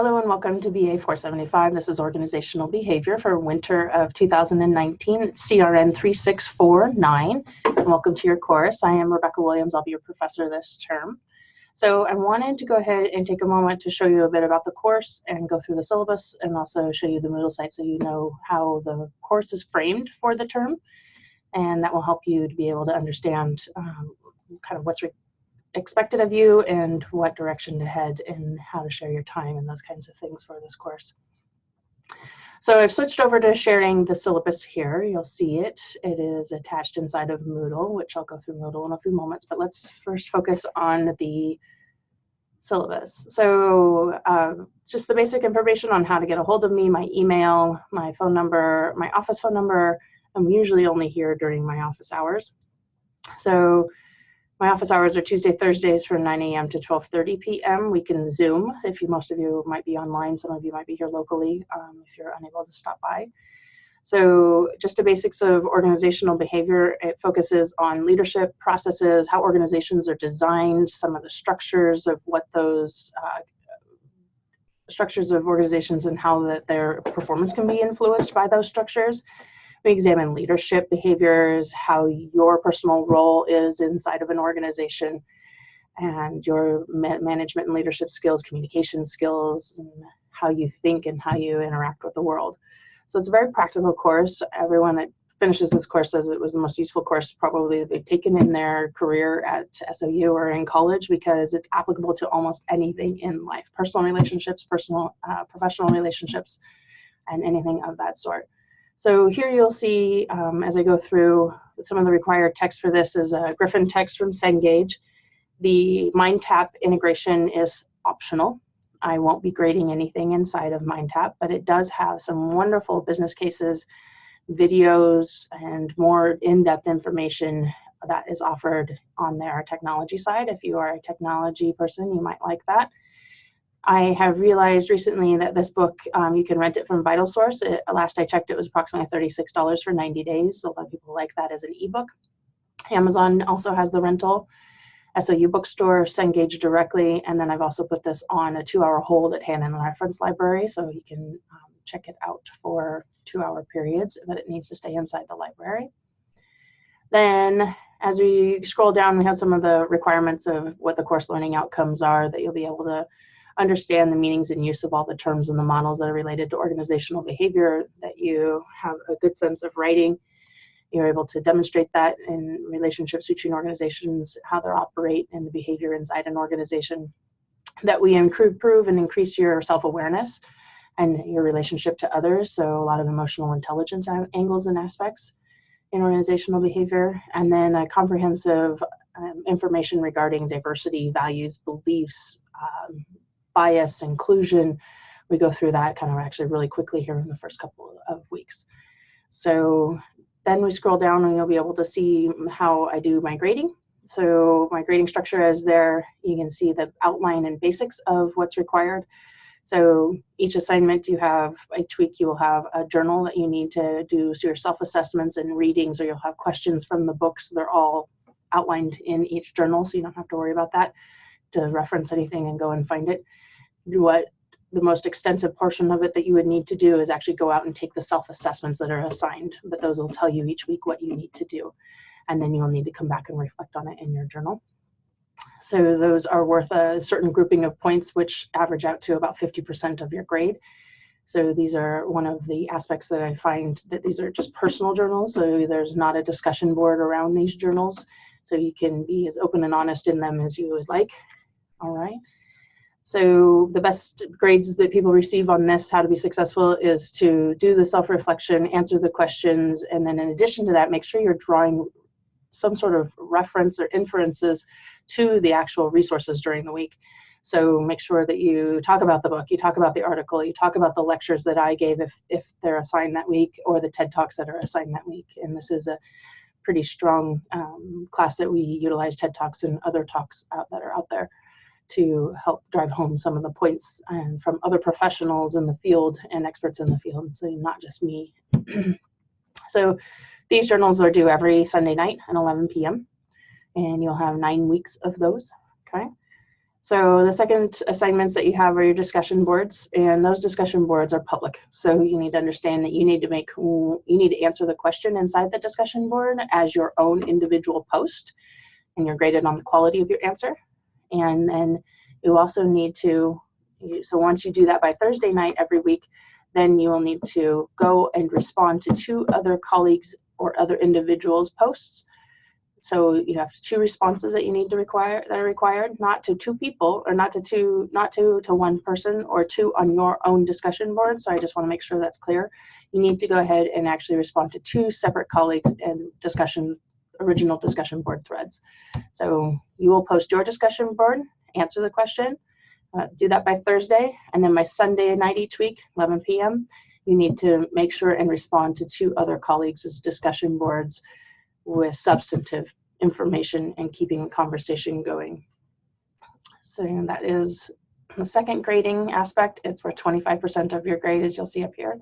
Hello and welcome to BA 475. This is Organizational Behavior for winter of 2019. It's CRN 3649. And welcome to your course. I am Rebecca Williams. I'll be your professor this term. So I wanted to go ahead and take a moment to show you a bit about the course and go through the syllabus and also show you the Moodle site so you know how the course is framed for the term. And that will help you to be able to understand kind of what's expected of you and what direction to head and how to share your time and those kinds of things for this course. So I've switched over to sharing the syllabus here. You'll see it. It is attached inside of Moodle, which I'll go through Moodle in a few moments, but let's first focus on the syllabus. So just the basic information on how to get a hold of me, my email, my phone number, my office phone number. I'm usually only here during my office hours. So my office hours are Tuesday, Thursdays from 9 a.m. to 12:30 p.m. We can Zoom if most of you might be online. Some of you might be here locally if you're unable to stop by. So just the basics of organizational behavior. It focuses on leadership processes, how organizations are designed, some of the structures of what those structures of organizations and how their performance can be influenced by those structures. We examine leadership behaviors, how your personal role is inside of an organization, and your management and leadership skills, communication skills, and how you think and how you interact with the world. So it's a very practical course. Everyone that finishes this course says it was the most useful course probably they've taken in their career at SOU or in college because it's applicable to almost anything in life, personal relationships, professional relationships, and anything of that sort. So here you'll see, as I go through, some of the required text for this is a Griffin text from Cengage. The MindTap integration is optional. I won't be grading anything inside of MindTap, but it does have some wonderful business cases, videos, and more in-depth information that is offered on their technology side. If you are a technology person, you might like that. I have realized recently that this book, you can rent it from VitalSource. Last I checked, it was approximately $36 for 90 days. So a lot of people like that as an ebook. Amazon also has the rental, SOU Bookstore, Cengage directly, and then I've also put this on a 2-hour hold at Hand and Reference Library, so you can check it out for 2-hour periods, but it needs to stay inside the library. Then as we scroll down, we have some of the requirements of what the course learning outcomes are that you'll be able to understand the meanings and use of all the terms and the models that are related to organizational behavior, that you have a good sense of writing. You're able to demonstrate that in relationships between organizations, how they operate and the behavior inside an organization, that we improve and increase your self-awareness and your relationship to others. So a lot of emotional intelligence angles and aspects in organizational behavior, and then a comprehensive information regarding diversity, values, beliefs, bias, inclusion. We go through that kind of actually really quickly here in the first couple of weeks. So then we scroll down and you'll be able to see how I do my grading. So my grading structure is there. You can see the outline and basics of what's required. So each assignment each week you will have a journal that you need to do your self-assessments and readings, or you'll have questions from the books. They're all outlined in each journal, so you don't have to worry about that to reference anything and go and find it. What the most extensive portion of it that you would need to do is actually go out and take the self-assessments that are assigned, but those will tell you each week what you need to do. And then you'll need to come back and reflect on it in your journal. So those are worth a certain grouping of points, which average out to about 50% of your grade. So these are one of the aspects that I find that these are just personal journals. So there's not a discussion board around these journals. So you can be as open and honest in them as you would like. All right. So the best grades that people receive on this, how to be successful, is to do the self-reflection, answer the questions, and then in addition to that, make sure you're drawing some sort of reference or inferences to the actual resources during the week. So make sure that you talk about the book, you talk about the article, you talk about the lectures that I gave if they're assigned that week, or the TED Talks that are assigned that week. And this is a pretty strong class that we utilize TED Talks and other talks that are out there to help drive home some of the points from other professionals in the field and experts in the field, so not just me. So these journals are due every Sunday night at 11 p.m. and you'll have 9 weeks of those, okay? So the second assignments that you have are your discussion boards, and those discussion boards are public. So you need to understand that you need to answer the question inside the discussion board as your own individual post, and you're graded on the quality of your answer. And then you also need to, so once you do that by Thursday night every week, then you will need to go and respond to 2 other colleagues or other individuals' posts. So you have 2 responses that you need to that are required, not to 2 people, or not to 1 person, or 2 on your own discussion board. So I just want to make sure that's clear. You need to go ahead and actually respond to 2 separate colleagues and original discussion board threads. So you will post your discussion board, answer the question, do that by Thursday, and then by Sunday night each week, 11 p.m., you need to make sure and respond to 2 other colleagues' discussion boards with substantive information and keeping the conversation going. So that is the second grading aspect. It's where 25% of your grade is, you'll see up here.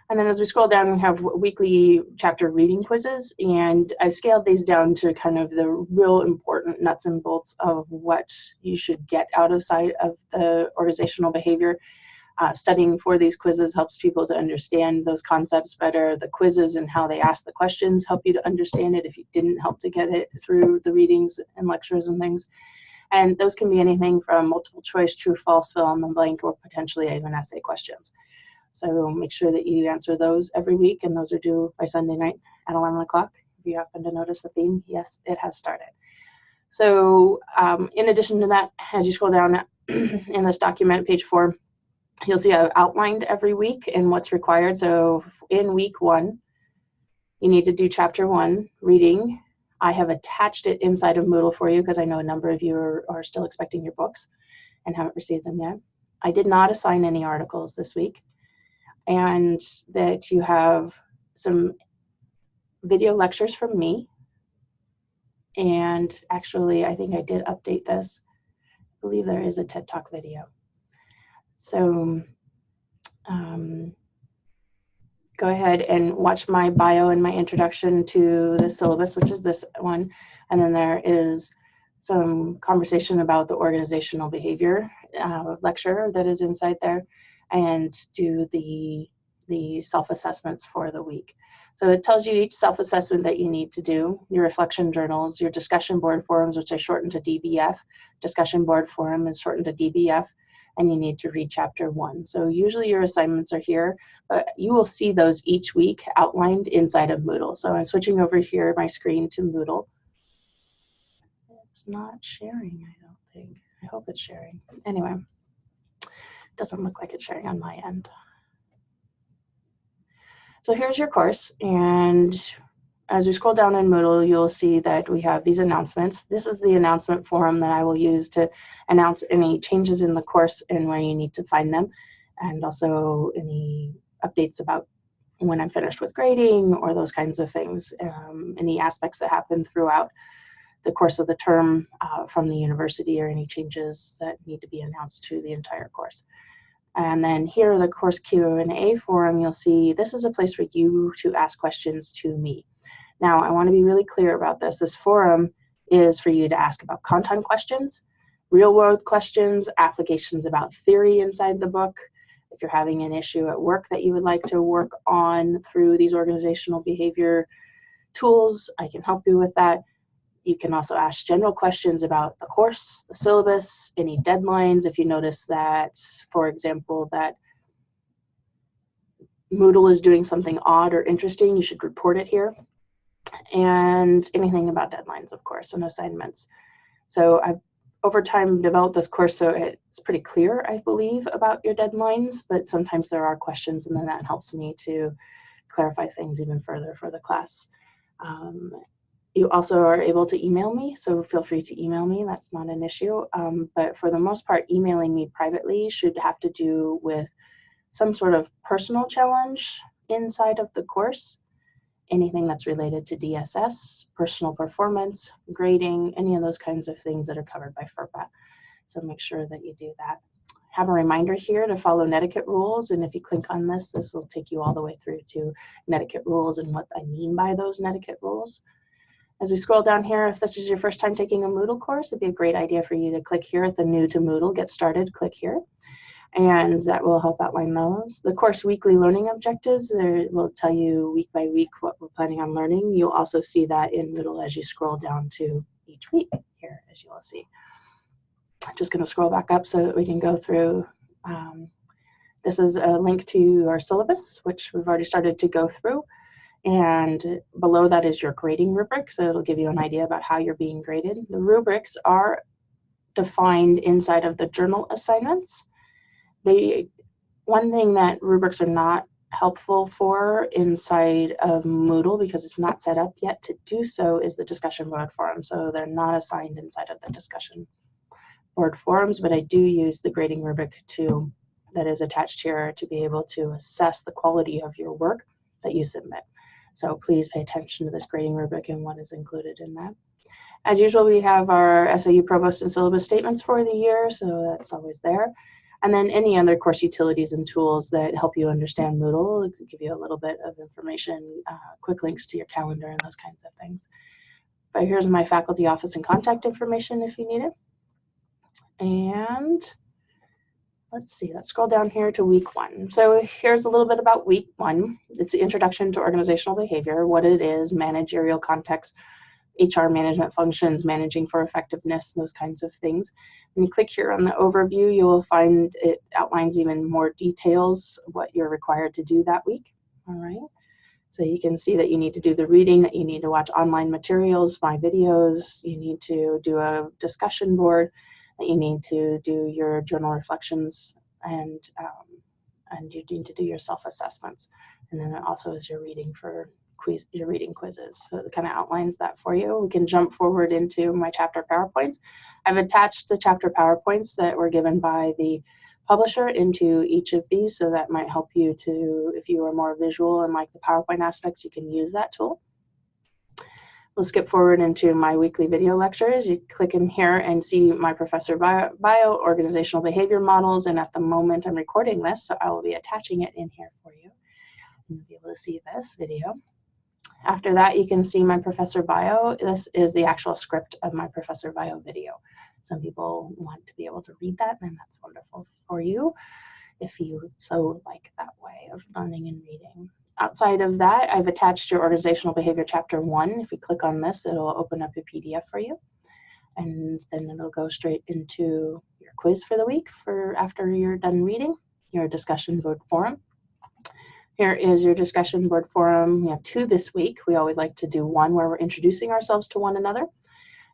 And then as we scroll down, we have weekly chapter reading quizzes, and I've scaled these down to kind of the real important nuts and bolts of what you should get out of the organizational behavior. Studying for these quizzes helps people to understand those concepts better. The quizzes and how they ask the questions help you to understand it if you didn't help to get it through the readings and lectures and things. And those can be anything from multiple choice, true, false, fill in the blank, or potentially even essay questions. So make sure that you answer those every week, and those are due by Sunday night at 11 o'clock. If you happen to notice the theme, yes, it has started. So in addition to that, as you scroll down in this document, page 4, you'll see I've outlined every week and what's required. So in week 1, you need to do chapter 1, reading. I have attached it inside of Moodle for you because I know a number of you are still expecting your books and haven't received them yet. I did not assign any articles this week. And that you have some video lectures from me. And actually, I think I did update this. I believe there is a TED Talk video. So go ahead and watch my bio and my introduction to the syllabus, which is this one. And then there is some conversation about the organizational behavior lecture that is inside there, and do the self-assessments for the week. So it tells you each self-assessment that you need to do, your reflection journals, your discussion board forums, which I shortened to DBF. Discussion board forum is shortened to DBF, and you need to read chapter 1. So usually your assignments are here, but you will see those each week outlined inside of Moodle. So I'm switching over here my screen to Moodle. It's not sharing, I don't think. I hope it's sharing. Anyway, it doesn't look like it's sharing on my end. So here's your course, and as we scroll down in Moodle, you'll see that we have these announcements. This is the announcement forum that I will use to announce any changes in the course and where you need to find them, and also any updates about when I'm finished with grading or those kinds of things, any aspects that happen throughout the course of the term from the university, or any changes that need to be announced to the entire course. And then here, the course Q&A forum, you'll see this is a place for you to ask questions to me. Now, I want to be really clear about this. This forum is for you to ask about content questions, real-world questions, applications about theory inside the book. If you're having an issue at work that you would like to work on through these organizational behavior tools, I can help you with that. You can also ask general questions about the course, the syllabus, any deadlines. If you notice that, for example, that Moodle is doing something odd or interesting, you should report it here. And anything about deadlines, of course, and assignments. So I've over time developed this course so it's pretty clear, I believe, about your deadlines, but sometimes there are questions, and then that helps me to clarify things even further for the class. You also are able to email me, so feel free to email me. That's not an issue. But for the most part, emailing me privately should have to do with some sort of personal challenge inside of the course, anything that's related to DSS, personal performance, grading, any of those kinds of things that are covered by FERPA. So make sure that you do that. Have a reminder here to follow netiquette rules, and if you click on this, this will take you all the way through to netiquette rules and what I mean by those netiquette rules. As we scroll down here, if this is your first time taking a Moodle course, it'd be a great idea for you to click here at the New to Moodle, Get Started, click here. And that will help outline those. The course weekly learning objectives will tell you week by week what we're planning on learning. You'll also see that in Moodle as you scroll down to each week here, as you will see. I'm just going to scroll back up so that we can go through. This is a link to our syllabus, which we've already started to go through. And below that is your grading rubric, so it'll give you an idea about how you're being graded. The rubrics are defined inside of the journal assignments. One thing that rubrics are not helpful for inside of Moodle, because it's not set up yet to do so, is the discussion board forum. So they're not assigned inside of the discussion board forums, but I do use the grading rubric that is attached here to be able to assess the quality of your work that you submit. So please pay attention to this grading rubric and what is included in that. As usual, we have our SOU provost and syllabus statements for the year, so that's always there. And then any other course utilities and tools that help you understand Moodle, give you a little bit of information, quick links to your calendar and those kinds of things. But here's my faculty office and contact information if you need it. And let's see, let's scroll down here to week 1. So here's a little bit about week 1. It's the introduction to organizational behavior, what it is, managerial context, HR management functions, managing for effectiveness, those kinds of things. When you click here on the overview, you will find it outlines even more details what you're required to do that week. All right. So you can see that you need to do the reading, that you need to watch online materials, my videos, you need to do a discussion board, that you need to do your journal reflections, and you need to do your self-assessments. And then it also is your reading quizzes. So it kind of outlines that for you. We can jump forward into my chapter PowerPoints. I've attached the chapter PowerPoints that were given by the publisher into each of these, so that might help you to, if you are more visual and like the PowerPoint aspects, you can use that tool. We'll skip forward into my weekly video lectures. You click in here and see my professor bio, organizational behavior models, and at the moment I'm recording this, so I will be attaching it in here for you. You'll be able to see this video. After that, you can see my professor bio. This is the actual script of my professor bio video. Some people want to be able to read that, and that's wonderful for you if you so like that way of learning and reading. Outside of that, I've attached your organizational behavior chapter 1. If you click on this, it'll open up a PDF for you. And then it'll go straight into your quiz for the week after you're done reading, your discussion board forum. Here is your discussion board forum. We have 2 this week. We always like to do one where we're introducing ourselves to one another.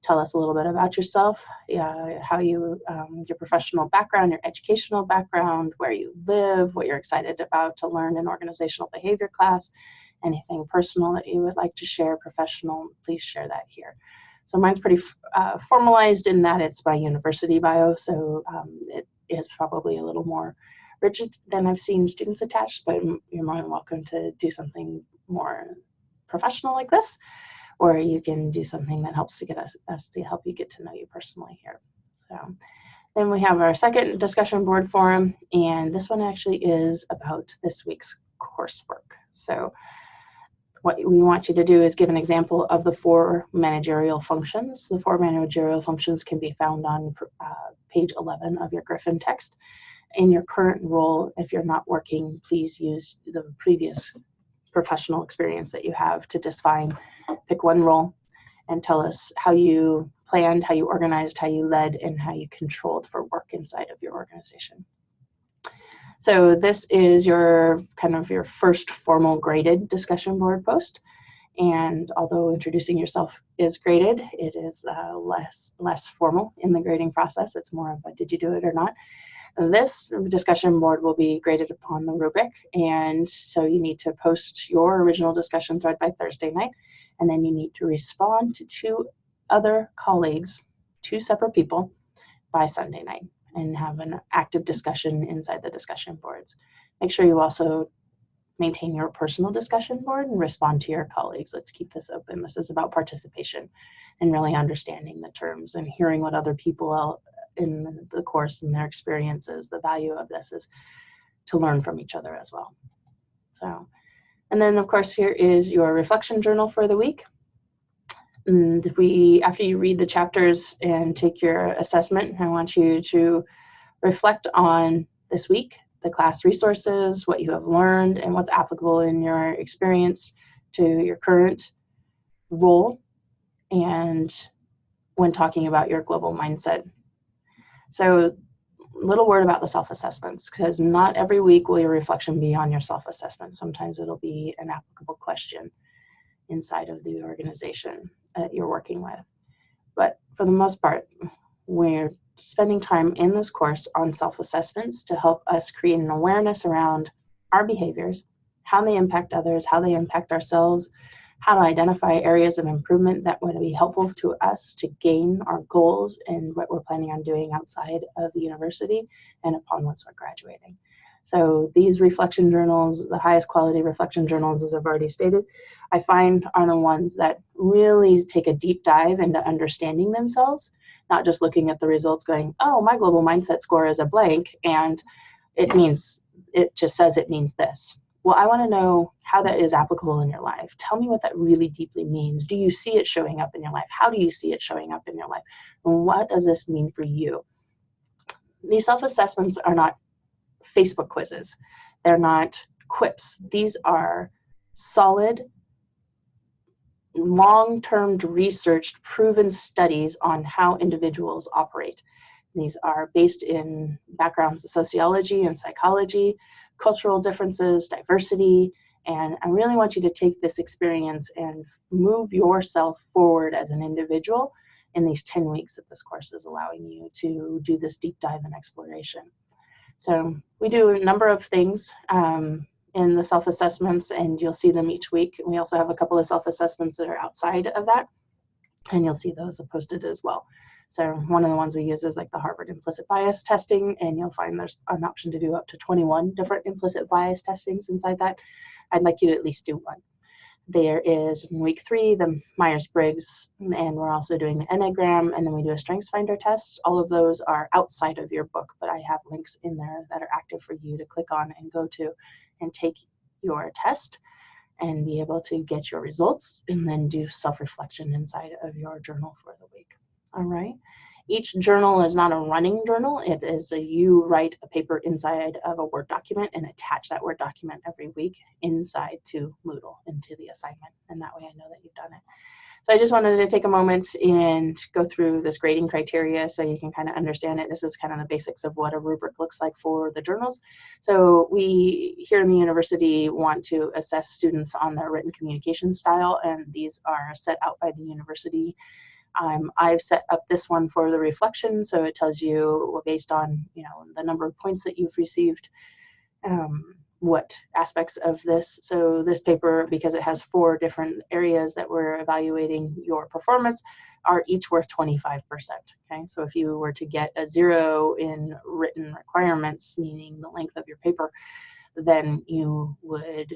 Tell us a little bit about yourself, how your professional background, your educational background, where you live, what you're excited about to learn in organizational behavior class, anything personal that you would like to share, professional, please share that here. So mine's pretty formalized in that it's by university bio, so it is probably a little more rigid than I've seen students attached, but you're more than welcome to do something more professional like this, or you can do something that helps to get us to help you get to know you personally here. So then we have our second discussion board forum, and this one actually is about this week's coursework. So what we want you to do is give an example of the 4 managerial functions. The 4 managerial functions can be found on page 11 of your Griffin text. In your current role, if you're not working, please use the previous professional experience that you have to define, pick one role, and tell us how you planned, how you organized, how you led, and how you controlled for work inside of your organization. So this is your your first formal graded discussion board post. And although introducing yourself is graded, it is less formal in the grading process. It's more of a did you do it or not. This discussion board will be graded upon the rubric, and so you need to post your original discussion thread by Thursday night, and then you need to respond to 2 other colleagues, 2 separate people, by Sunday night, and have an active discussion inside the discussion boards. Make sure you also maintain your personal discussion board and respond to your colleagues. Let's keep this open. This is about participation and really understanding the terms and hearing what other people in the course and their experiences. The value of this is to learn from each other as well. So, and then of course here is your reflection journal for the week. And after you read the chapters and take your assessment, I want you to reflect on this week, the class resources, what you have learned, and what's applicable in your experience to your current role and when talking about your global mindset. So, little word about the self-assessments, because not every week will your reflection be on your self-assessment. Sometimes it'll be an applicable question inside of the organization that you're working with. But for the most part, we're spending time in this course on self-assessments to help us create an awareness around our behaviors, how they impact others, how they impact ourselves, how to identify areas of improvement that would be helpful to us to gain our goals and what we're planning on doing outside of the university and upon once we're graduating. So these reflection journals, the highest quality reflection journals, as I've already stated, I find are the ones that really take a deep dive into understanding themselves, not just looking at the results going, oh, my global mindset score is a blank and it just says it means this. Well, I want to know how that is applicable in your life. Tell me what that really deeply means. Do you see it showing up in your life? How do you see it showing up in your life? And what does this mean for you? These self-assessments are not Facebook quizzes. They're not quips. These are solid, long-term researched, proven studies on how individuals operate. These are based in backgrounds of sociology and psychology, cultural differences, diversity, and I really want you to take this experience and move yourself forward as an individual in these 10 weeks that this course is allowing you to do this deep dive and exploration. So we do a number of things in the self-assessments, and you'll see them each week. We also have a couple of self-assessments that are outside of that, and you'll see those posted as well. So one of the ones we use is like the Harvard implicit bias testing, and you'll find there's an option to do up to 21 different implicit bias testings inside that. I'd like you to at least do one. There is in week 3, the Myers-Briggs, and we're also doing the Enneagram, and then we do a StrengthsFinder test. All of those are outside of your book, but I have links in there that are active for you to click on and go to and take your test and be able to get your results and then do self-reflection inside of your journal for the week. All right. Each journal is not a running journal. It is you write a paper inside of a Word document and attach that Word document every week inside to Moodle into the assignment. And that way I know that you've done it. So I just wanted to take a moment and go through this grading criteria so you can kind of understand it. This is kind of the basics of what a rubric looks like for the journals. So we here in the university want to assess students on their written communication style, and these are set out by the university. I've set up this one for the reflection, so it tells you based on the number of points that you've received, what aspects of this. So this paper, because it has 4 different areas that we're evaluating your performance, are each worth 25%. Okay, so if you were to get a 0 in written requirements, meaning the length of your paper, then you would,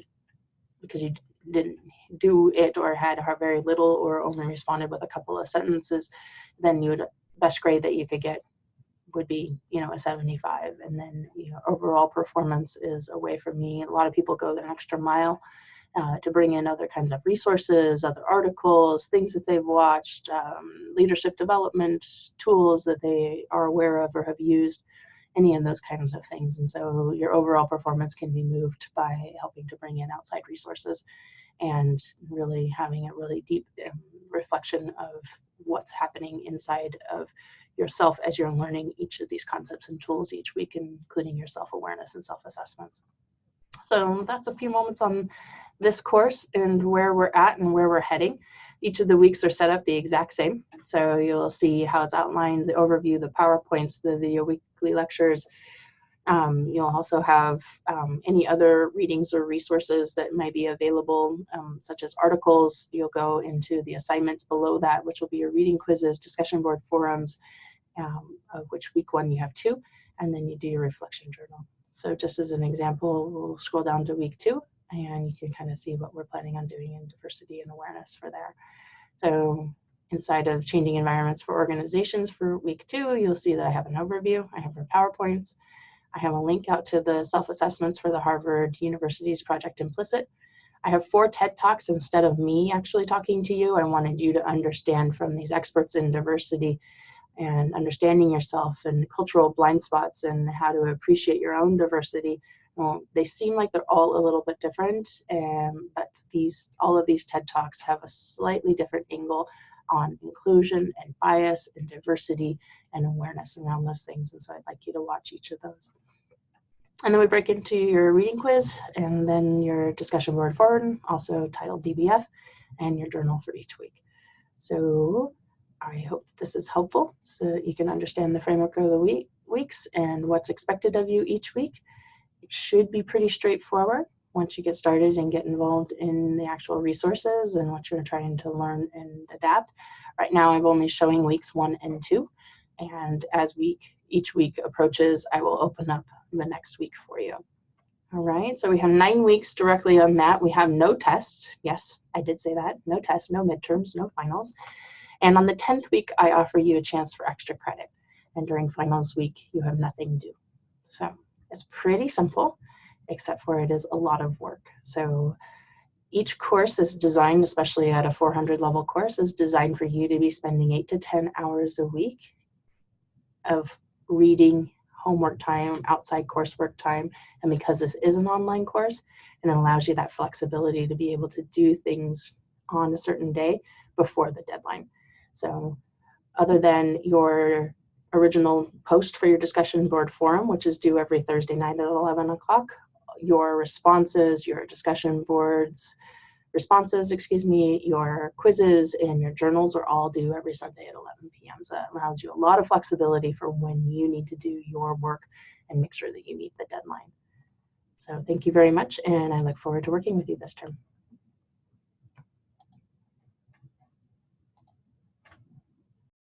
because you didn't do it or had very little or only responded with a couple of sentences, then best grade that you could get would be a 75. And then overall performance is a way for me. A lot of people go the extra mile to bring in other kinds of resources, other articles, things that they've watched, leadership development tools that they are aware of or have used, any of those kinds of things. And so your overall performance can be moved by helping to bring in outside resources and really having a really deep reflection of what's happening inside of yourself as you're learning each of these concepts and tools each week, including your self-awareness and self-assessments. So that's a few moments on this course and where we're at and where we're heading. Each of the weeks are set up the exact same. So you'll see how it's outlined, the overview, the PowerPoints, the video weekly lectures. You'll also have any other readings or resources that might be available, such as articles. You'll go into the assignments below that, which will be your reading quizzes, discussion board forums, of which week 1 you have 2, and then you do your reflection journal. So just as an example, we'll scroll down to week 2, and you can kind of see what we're planning on doing in diversity and awareness for there. So inside of changing environments for organizations for week 2, you'll see that I have an overview, I have our PowerPoints, I have a link out to the self-assessments for the Harvard University's Project Implicit. I have 4 TED Talks instead of me actually talking to you. I wanted you to understand from these experts in diversity and understanding yourself and cultural blind spots and how to appreciate your own diversity. Well, they seem like they're all a little bit different, but all of these TED Talks have a slightly different angle on inclusion and bias and diversity and awareness around those things. And so I'd like you to watch each of those. And then we break into your reading quiz and then your discussion board forward, also titled DBF, and your journal for each week. So I hope that this is helpful so that you can understand the framework of the weeks and what's expected of you each week. It should be pretty straightforward once you get started and get involved in the actual resources and what you're trying to learn and adapt. Right now I'm only showing weeks 1 and 2, and as each week approaches, I will open up the next week for you. All right, so we have 9 weeks directly on that. We have no tests. Yes, I did say that. No tests, no midterms, no finals. And on the 10th week, I offer you a chance for extra credit. And during finals week, you have nothing due. So it's pretty simple, except for it is a lot of work. So each course is designed, especially at a 400 level course, is designed for you to be spending 8 to 10 hours a week of reading, homework time, outside coursework time. And because this is an online course, and it allows you that flexibility to be able to do things on a certain day before the deadline. So other than your original post for your discussion board forum, which is due every Thursday night at 11 o'clock, your responses, your discussion boards, your quizzes and your journals are all due every Sunday at 11 p.m. So that allows you a lot of flexibility for when you need to do your work and make sure that you meet the deadline. So thank you very much, and I look forward to working with you this term.